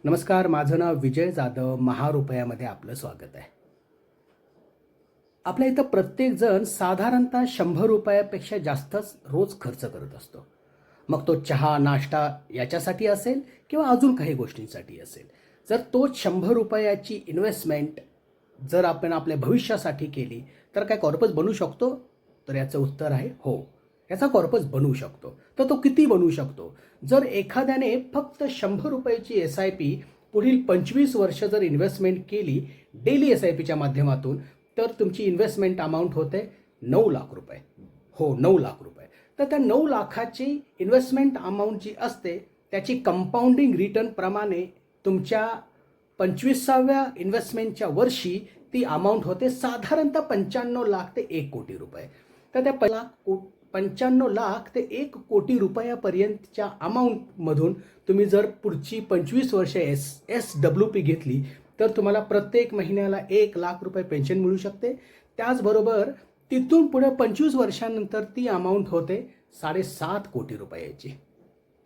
नमस्कार, माझं नाव विजय जाधव. महारुपयामध्ये आपलं स्वागत आहे. आपल्या इथं प्रत्येकजण साधारणतः 100 रुपयापेक्षा जास्तच रोज खर्च करत असतो. मग तो चहा, नाश्ता याच्यासाठी असेल किंवा अजून काही गोष्टींसाठी असेल. जर तोच 100 रुपयाची इन्व्हेस्टमेंट जर आपण आपल्या भविष्यासाठी केली तर काय कॉर्पस बनू शकतो? तर याचं उत्तर आहे हो. याचा कॉर्पस बनवू शकतो. तर तो किती बनवू शकतो? जर एखाद्याने फक्त 100 रुपयाची SIP पुढील 25 वर्ष जर इन्व्हेस्टमेंट केली डेली SIPच्या माध्यमातून, तर तुमची इन्व्हेस्टमेंट अमाऊंट होते 9 लाख रुपये. हो, 9 लाख रुपये. तर त्या 9 लाखाची इन्व्हेस्टमेंट अमाऊंट जी असते त्याची कंपाऊंडिंग रिटर्न प्रमाणे तुमच्या 25व्या इन्व्हेस्टमेंटच्या वर्षी ती अमाऊंट होते साधारणतः 95 लाख ते 1 कोटी रुपये. तर त्या 95 लाख ते 1 कोटी रुपयापर्यंतच्या अमाऊंटमधून तुम्ही जर पुढची 25 वर्षे SWP घेतली तर तुम्हाला प्रत्येक महिन्याला 1 लाख रुपये पेन्शन मिळू शकते. त्याचबरोबर तिथून पुढे 25 वर्षानंतर ती अमाऊंट होते 7.5 कोटी रुपयाची.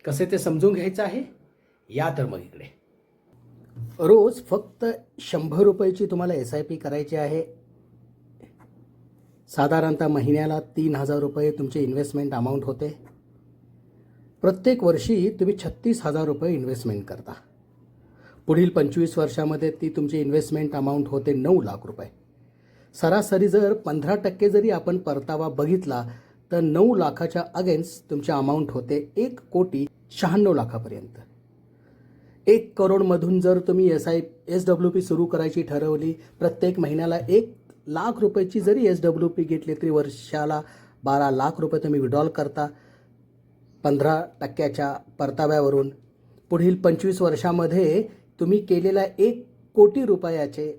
कसे ते समजून घ्यायचं आहे? या तर मग इकडे. रोज फक्त 100 रुपयाची तुम्हाला SIP करायची आहे. साधारणतः महिन्याला 3,000 रुपये तुमचे इन्व्हेस्टमेंट अमाऊंट होते. प्रत्येक वर्षी तुम्ही 36,000 रुपये इन्व्हेस्टमेंट करता. पुढील 25 वर्षामध्ये ती तुमची इन्व्हेस्टमेंट अमाऊंट होते 9 लाख रुपये. सरासरी जर 15% जरी आपण परतावा बघितला तर 9 लाखाच्या अगेन्स्ट तुमची अमाऊंट होते 1,96,00,000 लाखापर्यंत. 1 करोडमधून जर तुम्ही SWP सुरू करायची ठरवली, प्रत्येक महिन्याला 1 लाख रुपयाची जरी SWP घेतली तरी वर्षाला 12 लाख रुपये तुम्ही विड्रॉल करता 15% परताव्यावरून. पुढील 25 वर्षामध्ये तुम्ही केलेल्या 1 कोटी रुपयाचे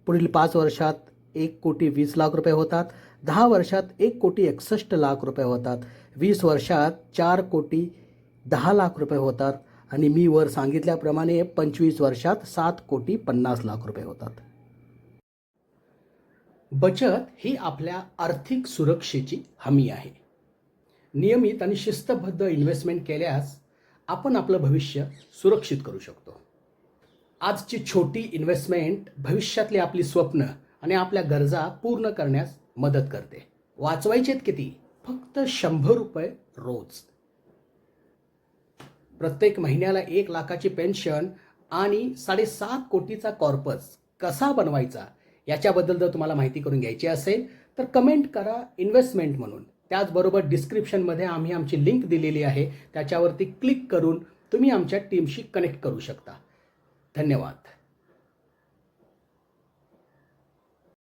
पुढील 5 वर्षात 1,20,00,000 रुपये होतात. 10 वर्षात 1,61,00,000 रुपये होतात. 20 वर्षात 4,10,00,000 रुपये होतात. आणि मी वर सांगितल्याप्रमाणे 25 वर्षात 7,50,00,000 रुपये होतात. बचत ही आपल्या आर्थिक सुरक्षेची हमी आहे. नियमित आणि शिस्तबद्ध इन्व्हेस्टमेंट केल्यास आपण आपलं भविष्य सुरक्षित करू शकतो. आजची छोटी इन्व्हेस्टमेंट भविष्यातली आपली स्वप्न आणि आपल्या गरजा पूर्ण करण्यास मदत करते. वाचवायचेत किती? फक्त 100 रुपये रोज. प्रत्येक महिन्याला 1 लाखाची पेन्शन आणि 7.5 कोटीचा कॉर्पस कसा बनवायचा याच्याबद्दल जर तुम्हाला माहिती करून घ्यायची असेल तर कमेंट करा इन्व्हेस्टमेंट म्हणून. त्याचबरोबर डिस्क्रिप्शनमध्ये आम्ही आमची लिंक दिलेली आहे, त्याच्यावरती क्लिक करून तुम्ही आमच्या टीमशी कनेक्ट करू शकता. धन्यवाद.